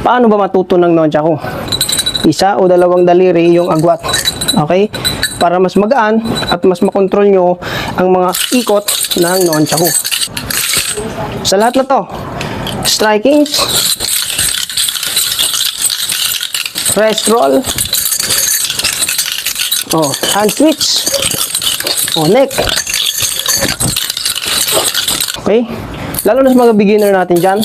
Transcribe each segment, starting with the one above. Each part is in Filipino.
Paano ba matuto ng nunchaku? Isa o dalawang daliri yung agwat. Okay? Para mas magaan at mas makontrol nyo ang mga ikot ng nunchaku. Sa lahat na to, strikings, wrist roll, hand switch, neck. Okay? Lalo na sa mga beginner natin dyan.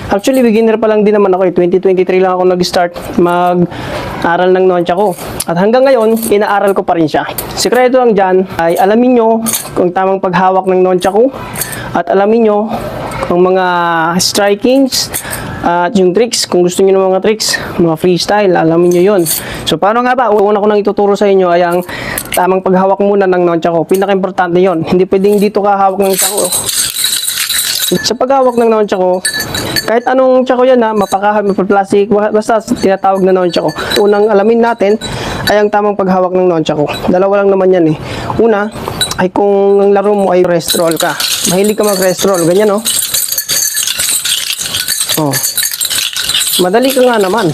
Actually, beginner pa lang din naman ako. 2023 lang ako nag-start mag-aral ng nunchaku. At hanggang ngayon, inaaral ko pa rin siya. Sikreto lang dyan ay alamin nyo kung tamang paghawak ng nunchaku at alamin nyo ang mga strikings at yung tricks. Kung gusto nyo ng mga tricks, mga freestyle, alamin nyo yun. So, paano nga ba? Una ko nang ituturo sa inyo ay ang tamang paghawak muna ng nunchaku. Pinaka-importante yun. Hindi pwedeng dito ka hawak ng nunchaku. Sa paghawak ng nunchaku, kahit anong nunchaku yan mapakahawak, mapaplastic, basta tinatawag na nunchaku. Unang alamin natin ay ang tamang paghawak ng nunchaku. Dalawa lang naman yan eh. Una, ay kung ang laro mo ay wrist roll ka. Mahilig ka mag-wrist roll, ganyan madali ka nga naman.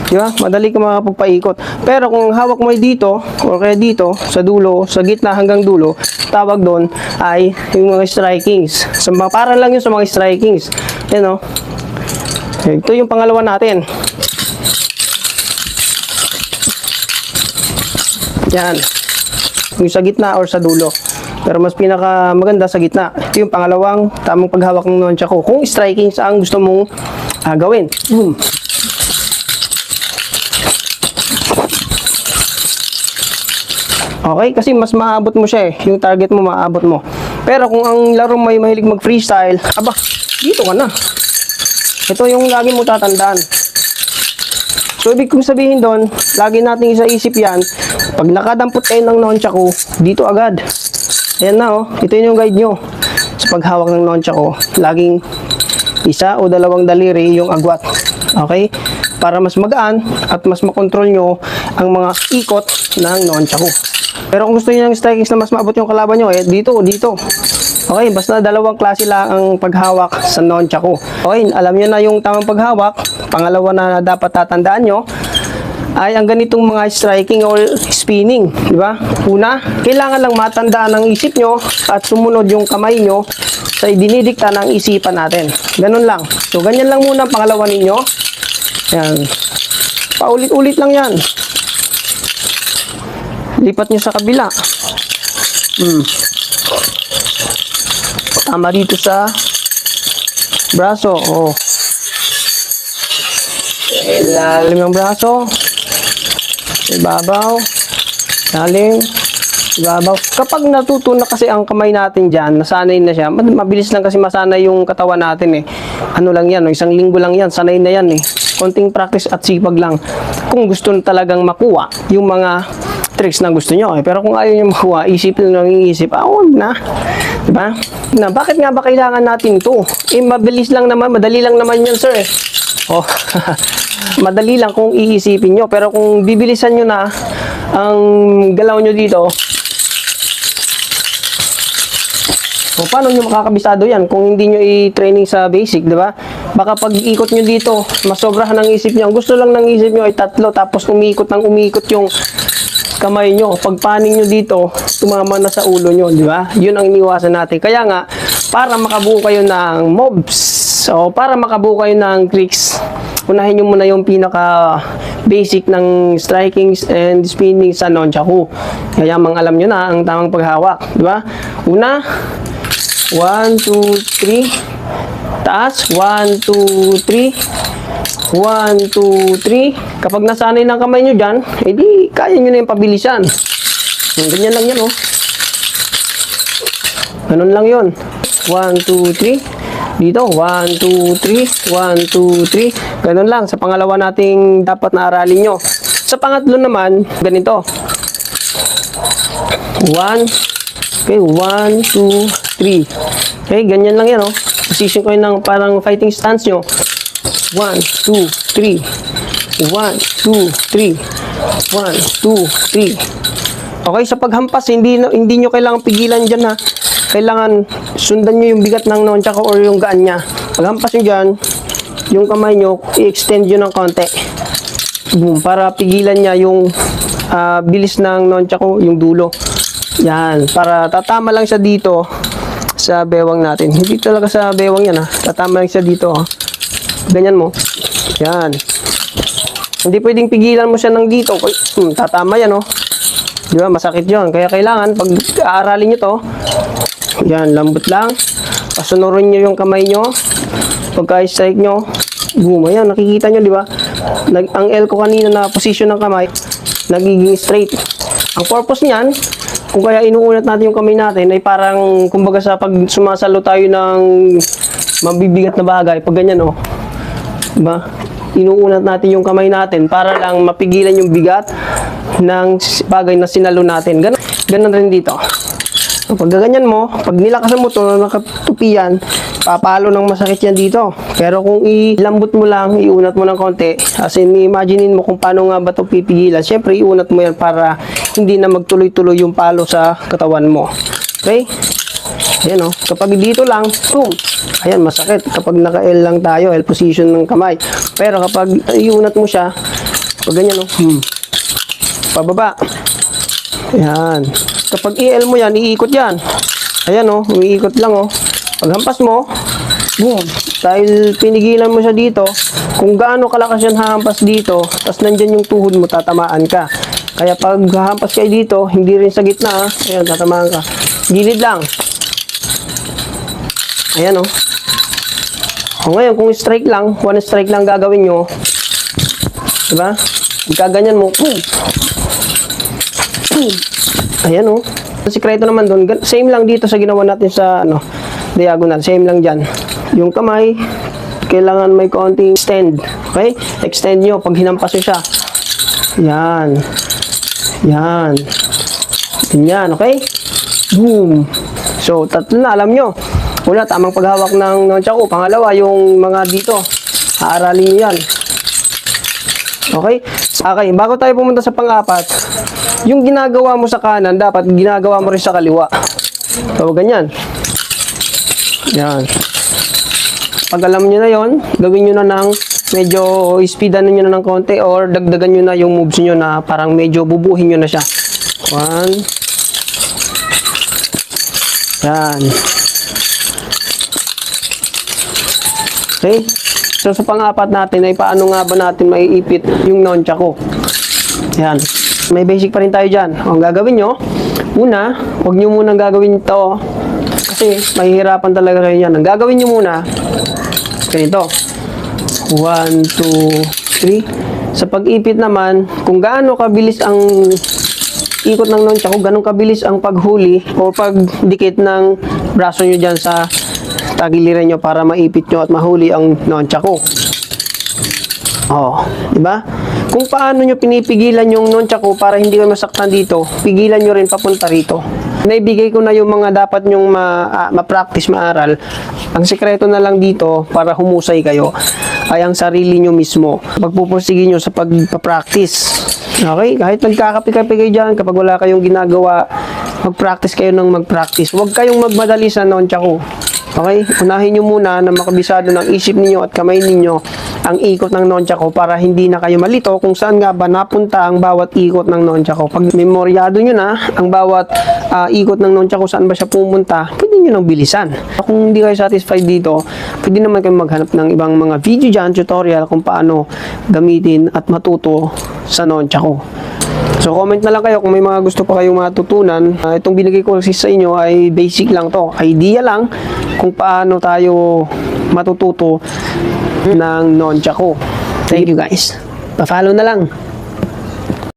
Diba? Madali ka makapagpaikot. Pero kung hawak mo ay dito, o kaya dito, sa dulo, sa gitna hanggang dulo, tawag doon ay yung mga strikings. So, para lang yun sa mga strikings. Yan Ito yung pangalawa natin. Yan. Yung sa gitna or sa dulo. Pero mas pinaka maganda sa gitna. Ito yung pangalawang tamang paghawak ng nunchaku. Kung strikings ang gusto mong gawin. Okay? Kasi mas maabot mo siya yung target mo, maabot mo. Pero kung ang laro mo ay mahilig mag-freestyle, dito ka na. Ito yung lagi mo tatandaan. So, ibig kong sabihin doon, lagi nating isa-isip yan, pag nakadampot kayo ng nunchaku, dito agad. Ayan na ito yung guide nyo. Sa paghawak ng nunchaku, laging isa o dalawang daliri yung agwat. Okay? Para mas magaan at mas makontrol nyo ang mga ikot ng nunchaku. Pero kung gusto niyo ng strikings na mas maabot yung kalaban nyo, dito. Okay, basta dalawang klase lang ang paghawak sa nunchaku. Okay, alam niyo na yung tamang paghawak. Pangalawa na dapat tatandaan nyo ay ang ganitong mga striking or spinning, di ba? Una, kailangan lang matandaan ng isip nyo at sumunod yung kamay nyo sa dinidikta ng isipan natin. Ganun lang. So, ganyan lang muna ang pangalawa ninyo. Yan. Paulit-ulit lang yan. Lipat nyo sa kabila. Tama dito sa braso. Ilalim ng braso. Ibabaw. Lalim. Ibabaw. Kapag natuto na kasi ang kamay natin dyan, nasanay na siya, mabilis lang kasi masanay yung katawan natin Ano lang yan, isang linggo lang yan, sanay na yan Konting practice at sipag lang. Kung gusto na talagang makuha yung mga tricks na gusto nyo pero kung ayaw nyo makuha, isipin lang yung isip, huwag na. Diba? Bakit nga ba kailangan natin to? Mabilis lang naman, madali lang naman yun, sir. Madali lang kung iisipin nyo. Pero kung bibilisan nyo na ang galaw nyo dito, paano nyo makakabisado yan kung hindi nyo i-training sa basic, di ba? Baka pag ikot nyo dito, masobrahan ng isip nyo. Ang gusto lang ng isip nyo ay 3, tapos umikot yung kamay nyo. Pag paning nyo dito, tumama na sa ulo nyo, di ba? Yun ang iniwasan natin. Kaya nga, para makabuo kayo ng mobs, para makabuo kayo ng tricks, unahin nyo muna yung pinaka basic ng strikings and spinning sa nunchaku. Kaya alam nyo na ang tamang paghawak, di ba? Una, 1, 2, 3. Taas, 1, 2, 3. 1, 2, 3. Kapag nasanay ng kamay nyo dyan, edi kaya nyo na yung pabilisan. Ganyan lang yan, Ganun lang yun. 1, 2, 3. Dito, 1, 2, 3. 1, 2, 3. Ganun lang. Sa pangalawa nating dapat na aralin nyo. Sa pangatlo naman, ganito. 1. Okay, 1, 2, 3. Okay, ganyan lang yan, Position ko yun ng parang fighting stance nyo. 1, 2, 3. 1, 2, 3. 1, 2, 3. Okay, sa paghampas, hindi nyo kailangan pigilan dyan, Kailangan sundan nyo yung bigat ng nunchaku or yung gaan niya. Paghampas nyo dyan, yung kamay nyo, i-extend nyo ng konti. Boom, para pigilan niya yung bilis ng nunchaku, yung dulo. Yan, para tatama lang siya dito sa bewang natin. Hindi talaga sa bewang yan, tatama lang siya dito. Ganyan mo. Yan. Hindi pwedeng pigilan mo siya ng dito. Tatama yan, di ba? Masakit yun. Kaya kailangan, pag aaralin nyo to, yan, lambot lang. Pasunurin nyo yung kamay nyo. Pagka-strike nyo, boom, ayan, nakikita nyo, di ba? Ang L ko kanina na position ng kamay, nagiging straight. Ang purpose niyan, kung kaya inuunat natin yung kamay natin, ay parang, kumbaga sa pag sumasalo tayo ng mabibigat na bagay, pag ganyan, diba? Inuunat natin yung kamay natin para lang mapigilan yung bigat ng bagay na sinalo natin. Ganun rin dito. Pag ganyan mo, pag nilakasan mo ito, nakatupi yan, papalo ng masakit yan dito. Pero kung ilambot mo lang, iunat mo ng konti, as in, imaginein mo kung paano nga ba ito pipigilan. Siyempre, iunat mo yan para hindi na magtuloy-tuloy yung palo sa katawan mo. Okay? Ayan kapag dito lang, boom, ayan, masakit. Kapag naka-L lang tayo, L position ng kamay. Pero kapag iunat mo siya, pag ganyan pababa. Ayan. Kapag i-L mo yan, iikot yan. Ayan umiikot lang Paghampas mo, boom. Dahil pinigilan mo siya dito, kung gaano kalakas yan hahampas dito, tapos nandyan yung tuhod mo, tatamaan ka. Kaya pag hahampas kayo dito, hindi rin sa gitna, ayan, tatamaan ka. Gilid lang. Ayan ngayon, kung strike lang, one strike lang gagawin nyo, diba? Ikaganyan mo, boom. Ayan Ang sikreto naman doon, same lang dito sa ginawa natin sa diagonal, same lang dyan. Yung kamay, kailangan may konting extend. Okay? Extend nyo pag hinampas nyo siya. Yan. Yan. Ganyan, okay? Boom. So, tatlo na, alam nyo. Una, tamang paghawak ng nunchaku. Pangalawa, yung mga dito. Aaralin nyo yan. Okay? Okay, bago tayo pumunta sa pang-apat, yung ginagawa mo sa kanan, dapat ginagawa mo rin sa kaliwa. So, ganyan. Yan. Pag alam nyo na yon, gawin nyo na ng medyo speedan nyo na ng konti or dagdagan nyo na yung moves nyo na parang medyo bubuhin nyo na siya. 1. Yan. Okay? So, sa pang-apat natin ay paano nga ba natin maiipit yung nunchaku. Yan. May basic pa rin tayo dyan. Ang gagawin nyo, una, huwag nyo munang gagawin ito kasi mahihirapan talaga kayo yan. Ang gagawin nyo muna, ganito. 1, 2, 3. Sa pag-ipit naman, kung gaano kabilis ang ikot ng nunchaku, ganun kabilis ang paghuli o pagdikit ng braso nyo dyan sa tagiliran nyo para maipit nyo at mahuli ang nunchaku. Diba? Kung paano nyo pinipigilan yung nunchaku para hindi kayo masaktan dito, pigilan nyo rin papunta rito. Naibigay ko na yung mga dapat nyong ma-practice, maaral. Ang sekreto na lang dito para humusay kayo ay ang sarili nyo mismo. Pagpupursige nyo sa pagpa-practice. Okay? Kahit nagkakapi-kapi kayo dyan, kapag wala kayong ginagawa, mag-practice kayo ng mag-practice. Huwag kayong magmadali sa nunchaku. Okay? Unahin nyo muna na makabisado ng isip ninyo at kamay ninyo ang ikot ng nunchaku para hindi na kayo malito kung saan nga ba napunta ang bawat ikot ng nunchaku. Pag memoryado nyo na ang bawat ikot ng nunchaku saan ba siya pumunta, pwede nyo nang bilisan. Kung hindi kayo satisfied dito, pwede naman kayo maghanap ng ibang mga video dyan, tutorial kung paano gamitin at matuto sa nunchaku. So, comment na lang kayo kung may mga gusto pa kayong matutunan. Itong binigay ko sa inyo ay basic lang to. Idea lang kung paano tayo matututo ng nunchaku. Thank you guys. Pa-follow na lang.